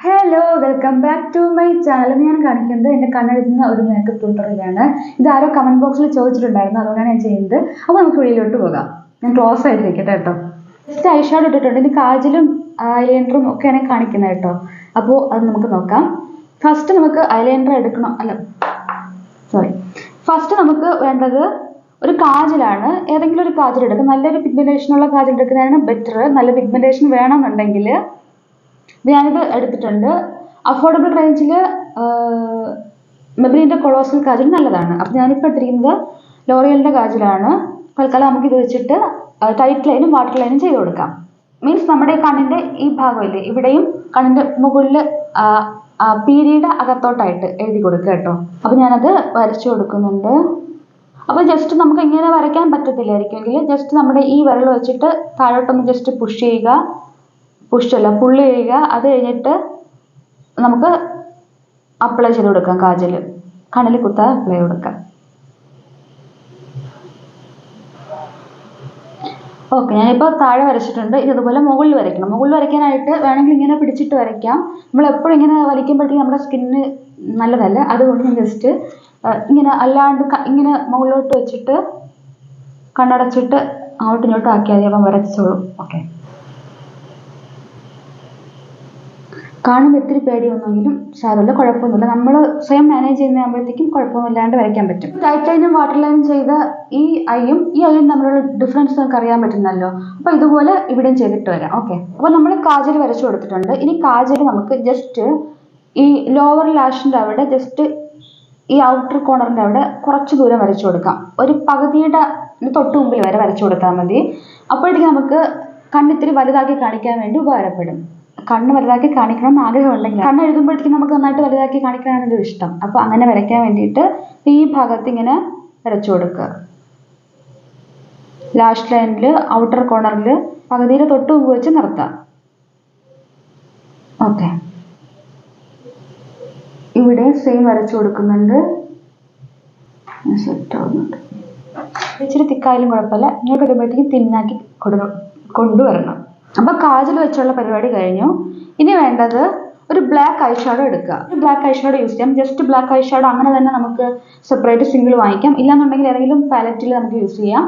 Hello, welcome back to my channel. ഞാൻ കാണിക്കുന്നത് എൻ്റെ കണ്ണെഴുതുന്ന ഒരു മേക്കപ്പ് ട്യൂട്ടോറിയലാണ്. ഇത് ആരോ കമന്റ് ബോക്സിൽ ചോദിച്ചിട്ടുണ്ടായിരുന്നു, അതുകൊണ്ടാണ് ഞാൻ ചെയ്യുന്നത്. അപ്പോൾ നമുക്ക് വീഡിയോയിലോട്ട് പോകാം. ഞാൻ ക്ലോസ് ആയിട്ട് വെക്കട്ടെ കേട്ടോ. ജസ്റ്റ് ഐ ഷാഡോ ഇട്ടിട്ടുണ്ട്. ഇനി കാജലും ഐലൈനറും ഒക്കെയാണ് കാണിക്കുന്നത് കേട്ടോ. അപ്പോൾ അത് നമുക്ക് നോക്കാം. ഫസ്റ്റ് നമുക്ക് ഐലൈനർ എടുക്കണം. ഫസ്റ്റ് നമുക്ക് വേണ്ടത് ഒരു കാജലാണ്. ഏതെങ്കിലും ഒരു കാജൽ എടുക്കുക. നല്ലൊരു പിഗ്മെന്റേഷനുള്ള കാജൽ എടുക്കുന്നതാണ് ബെറ്റർ. നല്ല പിഗ്മെന്റേഷൻ വേണമെന്നുണ്ടെങ്കിൽ ഞാനിത് എടുത്തിട്ടുണ്ട്. അഫോർഡബിൾ റേഞ്ചിൽ മെബ്ലിൻ്റെ കൊളോസൽ കാജൽ നല്ലതാണ്. അപ്പം ഞാനിപ്പോൾ എടുത്തിരിക്കുന്നത് ലോറിയലിൻ്റെ കാജലാണ്. തൽക്കാലം നമുക്ക് ഇത് വെച്ചിട്ട് ടൈറ്റ് ലൈനും വാട്ടർ ലൈനും ചെയ്ത് കൊടുക്കാം. മീൻസ് നമ്മുടെ കണ്ണിൻ്റെ ഈ ഭാഗമില്ലേ, ഇവിടെയും കണ്ണിൻ്റെ മുകളിൽ പീരിയുടെ അകത്തോട്ടായിട്ട് എഴുതി കൊടുക്കുക കേട്ടോ. അപ്പം ഞാനത് വരച്ചു കൊടുക്കുന്നുണ്ട്. അപ്പോൾ ജസ്റ്റ് നമുക്ക് ഇങ്ങനെ വരയ്ക്കാൻ പറ്റത്തില്ലായിരിക്കുമെങ്കിൽ ജസ്റ്റ് നമ്മുടെ ഈ വിരൽ വെച്ചിട്ട് താഴോട്ടൊന്ന് ജസ്റ്റ് പുഷ് ചെയ്യുക. പുള്ള് ചെയ്യുക. അത് കഴിഞ്ഞിട്ട് നമുക്ക് അപ്ലൈ ചെയ്ത് കൊടുക്കാം. കാജൽ കണ്ണിൽ കുത്താൻ അപ്ലൈ കൊടുക്കാം. ഓക്കെ, ഞാനിപ്പോൾ താഴെ വരച്ചിട്ടുണ്ട്. ഇതുപോലെ മുകളിൽ വരയ്ക്കണം. മുകളിൽ വരയ്ക്കാനായിട്ട് വേണമെങ്കിൽ ഇങ്ങനെ പിടിച്ചിട്ട് വരയ്ക്കാം. നമ്മളെപ്പോഴും ഇങ്ങനെ വലിക്കുമ്പോഴത്തേക്കും നമ്മുടെ സ്കിന്നിന് നല്ലതല്ല. അതുകൊണ്ട് ഞാൻ ജസ്റ്റ് ഇങ്ങനെ അല്ലാണ്ട് ഇങ്ങനെ മുകളിലോട്ട് വെച്ചിട്ട് കണ്ണടച്ചിട്ട് അങ്ങോട്ടും ഇങ്ങോട്ടും ആക്കിയാൽ മതി. അപ്പം വരച്ചോളും. ഓക്കെ, കാണുമ്പോൾ ഇത്തിരി പേടിയൊന്നുമെങ്കിലും സാരമില്ല, കുഴപ്പമൊന്നുമില്ല. നമ്മൾ സ്വയം മാനേജ് ചെയ്യുന്നതാകുമ്പോഴത്തേക്കും കുഴപ്പമൊന്നുമില്ലാണ്ട് വരയ്ക്കാൻ പറ്റും. ടൈറ്റ് ലൈനും വാട്ടർ ലൈനും ചെയ്ത ഈ ഐയും തമ്മിലുള്ള ഡിഫറൻസ് നമുക്ക് അറിയാൻ പറ്റുന്നല്ലോ. അപ്പോൾ ഇതുപോലെ ഇവിടെയും ചെയ്തിട്ട് വരാം. ഓക്കെ, അപ്പോൾ നമ്മൾ കാജൽ വരച്ചു കൊടുത്തിട്ടുണ്ട്. ഇനി കാജൽ നമുക്ക് ജസ്റ്റ് ഈ ലോവർ ലാഷിൻ്റെ അവിടെ ജസ്റ്റ് ഈ ഔട്ടർ കോർണറിൻ്റെ അവിടെ കുറച്ച് ദൂരം വരച്ചു കൊടുക്കാം. ഒരു പകുതിയുടെ തൊട്ട് മുമ്പിൽ വരെ വരച്ചു കൊടുത്താൽ മതി. അപ്പോഴത്തേക്കും നമുക്ക് കണ്ണിത്തിരി വലുതാക്കി കാണിക്കാൻ വേണ്ടി ഉപകാരപ്പെടും. കണ്ണ് വലുതാക്കി കാണിക്കണം എന്ന് ആഗ്രഹമുണ്ടെങ്കിൽ, കണ്ണ് എഴുതുമ്പോഴത്തേക്കും നമുക്ക് നന്നായിട്ട് വലുതാക്കി കാണിക്കാനാണ് ഒരു ഇഷ്ടം. അപ്പോൾ അങ്ങനെ വരയ്ക്കാൻ വേണ്ടിയിട്ട് ഈ ഭാഗത്ത് ഇങ്ങനെ വരച്ചു കൊടുക്കുക. ലാസ്റ്റ് ലൈനിൽ ഔട്ടർ കോർണറിൽ പകുതിയുടെ തൊട്ട് മുമ്പ് വെച്ച് നിർത്താം. ഓക്കെ, ഇവിടെ സെയിം വരച്ചു കൊടുക്കുന്നുണ്ട്. സെറ്റ് ആവുന്നുണ്ട്. ഇച്ചിരി തിക്കായാലും കുഴപ്പമില്ല. ഇങ്ങോട്ട് വരുമ്പോഴത്തേക്കും തിന്നാക്കി കൊണ്ടുവരണം. അപ്പോൾ കാജൽ വെച്ചുള്ള പരിപാടി കഴിഞ്ഞു. ഇനി വേണ്ടത് ഒരു ബ്ലാക്ക് ഐ ഷാഡോ എടുക്കുക. ഒരു ബ്ലാക്ക് ഐ ഷാഡോ യൂസ് ചെയ്യാം. ജസ്റ്റ് ബ്ലാക്ക് ഐ ഷാഡോ അങ്ങനെ തന്നെ നമുക്ക് സെപ്പറേറ്റ് സിംഗിൾ വാങ്ങിക്കാം. ഇല്ലാന്നുണ്ടെങ്കിൽ ഏതെങ്കിലും പാലറ്റിൽ നമുക്ക് യൂസ് ചെയ്യാം.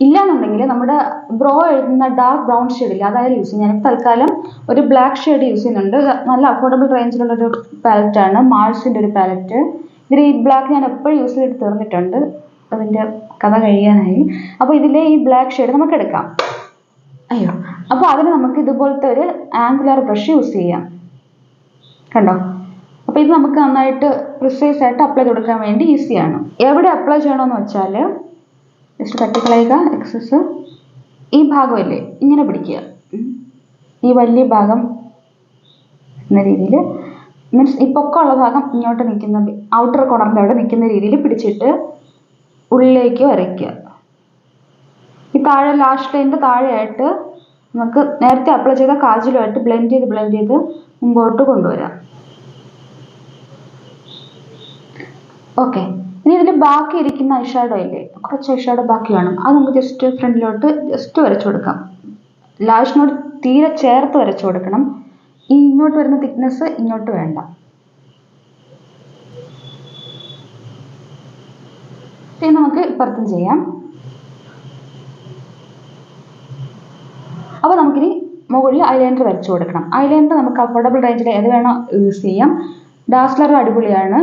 ഇല്ലാന്നുണ്ടെങ്കിൽ നമ്മുടെ ബ്രോ എഴുതുന്ന ഡാർക്ക് ബ്രൗൺ ഷെയ്ഡില്ല, അതായത് യൂസ് ചെയ്യാം. ഞാൻ തൽക്കാലം ഒരു ബ്ലാക്ക് ഷെയ്ഡ് യൂസ് ചെയ്യുന്നുണ്ട്. നല്ല അഫോർഡബിൾ റേഞ്ചിലുള്ളൊരു പാലറ്റാണ്, മാൾസിൻ്റെ ഒരു പാലറ്റ്. ഇതിൽ ഈ ബ്ലാക്ക് ഞാൻ എപ്പോഴും യൂസ് ചെയ്തിട്ട് തീർന്നിട്ടുണ്ട്. അതിൻ്റെ കഥ കഴിയാനായി. അപ്പോൾ ഇതിലെ ഈ ബ്ലാക്ക് ഷെയ്ഡ് നമുക്ക് എടുക്കാം. അപ്പോൾ അതിന് നമുക്ക് ഇതുപോലത്തെ ഒരു ആംഗുലർ ബ്രഷ് യൂസ് ചെയ്യാം. കണ്ടോ? അപ്പോൾ ഇത് നമുക്ക് നന്നായിട്ട് പ്രിസൈസ് ആയിട്ട് അപ്ലൈ ചെയ്ത് കൊടുക്കാൻ വേണ്ടി ഈസിയാണ്. എവിടെ അപ്ലൈ ചെയ്യണമെന്ന് വെച്ചാൽ ജസ്റ്റ് തട്ടിക്കളയുക. എക്സസ് ഈ ഭാഗമല്ലേ ഇങ്ങനെ പിടിക്കുക. ഈ വലിയ ഭാഗം എന്ന രീതിയിൽ, മീൻസ് ഈ പൊക്കമുള്ള ഭാഗം ഇങ്ങോട്ട് നിൽക്കുന്ന ഔട്ടർ കോർണറിൻ്റെ അവിടെ നിൽക്കുന്ന രീതിയിൽ പിടിച്ചിട്ട് ഉള്ളിലേക്ക് വരയ്ക്കുക. ഈ താഴെ ലാസ്റ്റ് ലൈനിൻ്റെ താഴെയായിട്ട് നമുക്ക് നേരത്തെ അപ്ലൈ ചെയ്ത കാജലുമായിട്ട് ബ്ലെൻഡ് ചെയ്ത് മുമ്പോട്ട് കൊണ്ടുവരാം. ഓക്കെ, ഇനി ഇതിൽ ബാക്കി ഇരിക്കുന്ന ഐ ഷാഡോ ഇല്ലേ, കുറച്ച് ഐ ഷാഡോ ബാക്കി വേണം. അത് നമുക്ക് ജസ്റ്റ് ഫ്രണ്ടിലോട്ട് ജസ്റ്റ് വരച്ചു കൊടുക്കാം. ലാഷിനോട് തീരെ ചേർത്ത് വരച്ചു കൊടുക്കണം. ഈ ഇങ്ങോട്ട് വരുന്ന തിക്നെസ് ഇങ്ങോട്ട് വേണ്ട. ഇനി നമുക്ക് ഇപ്പുറത്തും ചെയ്യാം. അപ്പോൾ നമുക്കിനി മുകളിൽ ഐലൈനർ വരച്ചു കൊടുക്കണം. ഐലൈനർ നമുക്ക് അഫോർഡബിൾ റേഞ്ചിൽ ഏത് വേണോ യൂസ് ചെയ്യാം. ഡാസ്ലർ അടിപൊളിയാണ്,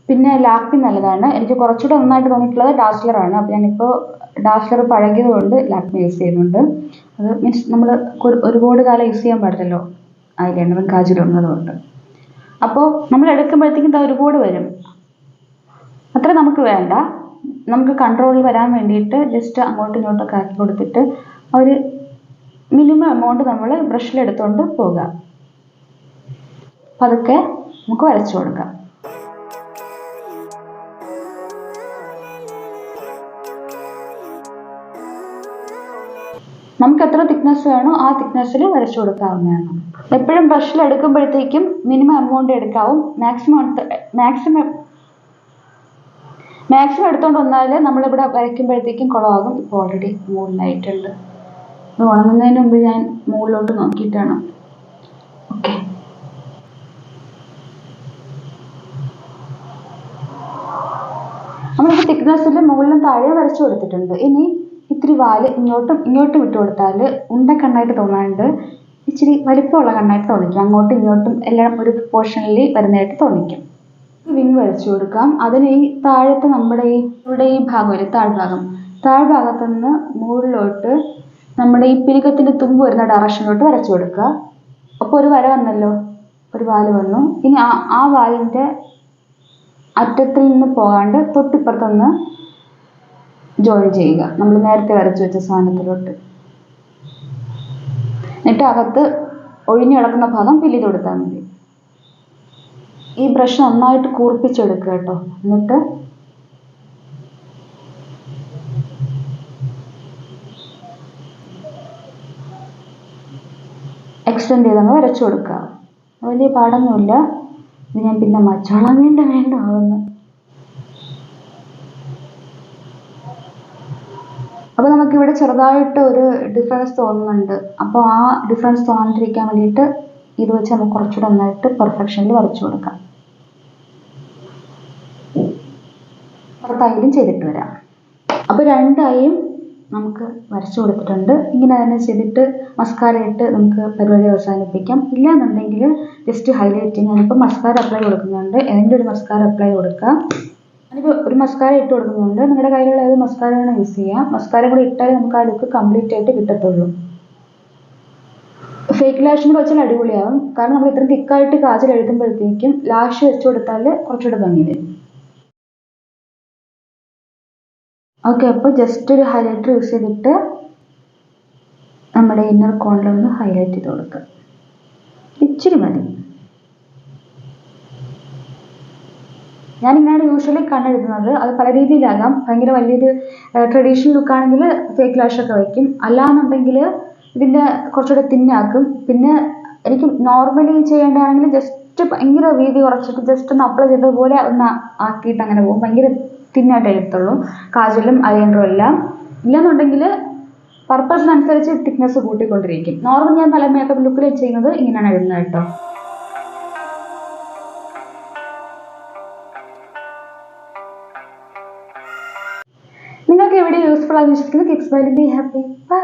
പിന്നെ ലാക്മി നല്ലതാണ്. എനിക്ക് കുറച്ചുകൂടെ നന്നായിട്ട് തോന്നിയിട്ടുള്ളത് ഡാസ്ലറാണ്. അപ്പോൾ ഞാനിപ്പോൾ ഡാസ്ലർ പഴകിയത് കൊണ്ട് ലാക്മി യൂസ് ചെയ്യുന്നുണ്ട്. അത് മീൻസ് നമ്മൾ ഒരുപാട് കാലം യൂസ് ചെയ്യാൻ പാടില്ലല്ലോ ഐലൈനറും കാജലും ഉള്ളതുകൊണ്ട്. അപ്പോൾ നമ്മൾ എടുക്കുമ്പോഴത്തേക്കും ഒരുപാട് വരും. അത്ര നമുക്ക് വേണ്ട. നമുക്ക് കൺട്രോളിൽ വരാൻ വേണ്ടിയിട്ട് ജസ്റ്റ് അങ്ങോട്ടും ഇങ്ങോട്ടൊക്കെ ആക്കി കൊടുത്തിട്ട് ഒരു മിനിമം എമൗണ്ട് നമ്മൾ ബ്രഷിലെടുത്തുകൊണ്ട് പോകുക. പതുക്കെ നമുക്ക് വരച്ചു കൊടുക്കാം. നമുക്ക് എത്ര തിക്നെസ് വേണോ ആ തിക്നെസ്സിൽ വരച്ചു കൊടുക്കാവുന്നതാണ്. എപ്പോഴും ബ്രഷിലെടുക്കുമ്പോഴത്തേക്കും മിനിമം എമൗണ്ട് എടുക്കാവും. മാക്സിമം എടുത്തുകൊണ്ട് വന്നാൽ നമ്മളിവിടെ വരയ്ക്കുമ്പോഴത്തേക്കും കുളമാകും. ഇപ്പോൾ ഓൾറെഡി മുകളിലായിട്ടുണ്ട്. ഇത് ഉണങ്ങുന്നതിന് മുമ്പ് ഞാൻ മുകളിലോട്ട് നോക്കിയിട്ടാണ്. ഓക്കെ, നമ്മളിപ്പോൾ തിക്നെസ്സിൽ മുകളിലും താഴെ വരച്ചു കൊടുത്തിട്ടുണ്ട്. ഇനി ഇത്തിരി വാല് ഇങ്ങോട്ടും ഇങ്ങോട്ടും ഇട്ട് കൊടുത്താൽ ഉണ്ട കണ്ണായിട്ട് തോന്നാണ്ട് ഇച്ചിരി വലിപ്പമുള്ള കണ്ണായിട്ട് തോന്നിക്കും. അങ്ങോട്ടും ഇങ്ങോട്ടും എല്ലാം ഒരു പോർഷനിൽ വരുന്നതായിട്ട് തോന്നിക്കും. വിങ് വരച്ചു കൊടുക്കാം. അതിന് ഈ താഴത്തെ നമ്മുടെ ഇവിടെ ഈ ഭാഗമില്ലേ, താഴ്ഭാഗത്തു നിന്ന് മുകളിലോട്ട് നമ്മുടെ ഈ പിരികത്തിന്റെ തുമ്പ് വരുന്ന ഡയറക്ഷനിലോട്ട് വരച്ചു കൊടുക്കുക. അപ്പോൾ ഒരു വര വന്നല്ലോ, ഒരു വാല് വന്നു. ഇനി ആ വാലിന്റെ അറ്റത്തിൽ നിന്ന് പോകാണ്ട് തൊട്ടിപ്പുറത്തൊന്ന് ജോയിൻ ചെയ്യുക, നമ്മൾ നേരത്തെ വരച്ചു വെച്ച സാധനത്തിലോട്ട്. എന്നിട്ട് അകത്ത് ഒഴിഞ്ഞു കിടക്കുന്ന ഭാഗം ഫില്ല് ചെയ്ത് കൊടുത്താൽ മതി. ഈ ബ്രഷ് നന്നായിട്ട് കൂർപ്പിച്ചെടുക്കുക കേട്ടോ. എന്നിട്ട് എക്സ്റ്റെൻഡ് ചെയ്തങ്ങ് വരച്ചു കൊടുക്കുക. വലിയ പാടൊന്നുമില്ല. ഇത് ഞാൻ പിന്നെ മച്ചോളം വേണ്ട ആവുന്നു. അപ്പോൾ നമുക്കിവിടെ ചെറുതായിട്ട് ഒരു ഡിഫറൻസ് തോന്നുന്നുണ്ട്. അപ്പോൾ ആ ഡിഫറൻസ് തോന്നാണ്ടിരിക്കാൻ വേണ്ടിയിട്ട് ഇത് വെച്ച് നമുക്ക് കുറച്ചുകൂടെ നന്നായിട്ട് പെർഫെക്ഷനിൽ വരച്ചു കൊടുക്കാം. പുറത്തായാലും ചെയ്തിട്ട് വരാം. അപ്പോൾ രണ്ടായും നമുക്ക് വരച്ചു കൊടുത്തിട്ടുണ്ട്. ഇങ്ങനെ തന്നെ ചെയ്തിട്ട് മസ്കാര ഇട്ട് നമുക്ക് പരിപാടി അവസാനിപ്പിക്കാം. ഇല്ലാന്നുണ്ടെങ്കിൽ ജസ്റ്റ് ഹൈലൈറ്റ്, ഞാനിപ്പോൾ മസ്കാര അപ്ലൈ കൊടുക്കുന്നുണ്ട്. ഏതെങ്കിലും ഒരു മസ്കാര അപ്ലൈ കൊടുക്കാം. ഞാനിപ്പോൾ ഒരു മസ്കാര ഇട്ട് കൊടുക്കുന്നുണ്ട്. നിങ്ങളുടെ കയ്യിലുള്ള ഏത് മസ്കാരയാണ് യൂസ് ചെയ്യാം. മസ്കാര കൂടി ഇട്ടാൽ നമുക്ക് ആ ലുക്ക് കംപ്ലീറ്റ് ആയിട്ട് കിട്ടത്തുള്ളൂ. ഫേക്ക് ലാഷും കൂടെ വെച്ചാൽ അടിപൊളിയാവും. കാരണം നമ്മൾ ഇത്രയും തിക്കായിട്ട് കാജൽ എഴുതുമ്പോഴത്തേക്കും ലാഷ് വെച്ച് കൊടുത്താൽ കുറച്ചുകൂടെ ഭംഗി വരും. ഓക്കെ, അപ്പോൾ ജസ്റ്റ് ഒരു ഹൈലൈറ്റർ യൂസ് ചെയ്തിട്ട് നമ്മുടെ ഇന്നർ കോണിലൊന്ന് ഹൈലൈറ്റ് ചെയ്ത് കൊടുക്കുക. ഇച്ചിരി മതി. ഞാനിങ്ങനെയാണ് യൂഷ്വലി കണ്ണെഴുതുന്നത്. അത് പല രീതിയിലാകാം. ഭയങ്കര വലിയൊരു ട്രഡീഷണൽ ലുക്കാണെങ്കിൽ ഫേക്ക് ലാഷൊക്കെ വയ്ക്കും. അല്ലാന്നുണ്ടെങ്കിൽ ഇതിൻ്റെ കുറച്ചുകൂടെ തിന്നാക്കും. പിന്നെ എനിക്ക് നോർമലി ചെയ്യേണ്ടതാണെങ്കിൽ ജസ്റ്റ് ഭയങ്കര വീതി കുറച്ചിട്ട് ജസ്റ്റ് ഒന്ന് അപ്ലൈ ചെയ്തതുപോലെ ഒന്ന് ആക്കിയിട്ട് അങ്ങനെ പോകും. ഭയങ്കര തിന്നായിട്ട് എഴുതത്തുള്ളൂ, കാജലും ഐലൈനറും എല്ലാം. ഇല്ലെന്നുണ്ടെങ്കിൽ പർപ്പസിനനുസരിച്ച് തിക്നെസ് കൂട്ടിക്കൊണ്ടിരിക്കും. നോർമൽ ഞാൻ പല മേക്കപ്പ് ലുക്കിൽ ചെയ്യുന്നത് ഇങ്ങനെയാണ് എഴുതുന്നത് കേട്ടോ. നിങ്ങൾക്ക് എവിടെ യൂസ്ഫുൾ ആയി വിശ്വസിക്കുന്നത്. Kids bye be happy. By.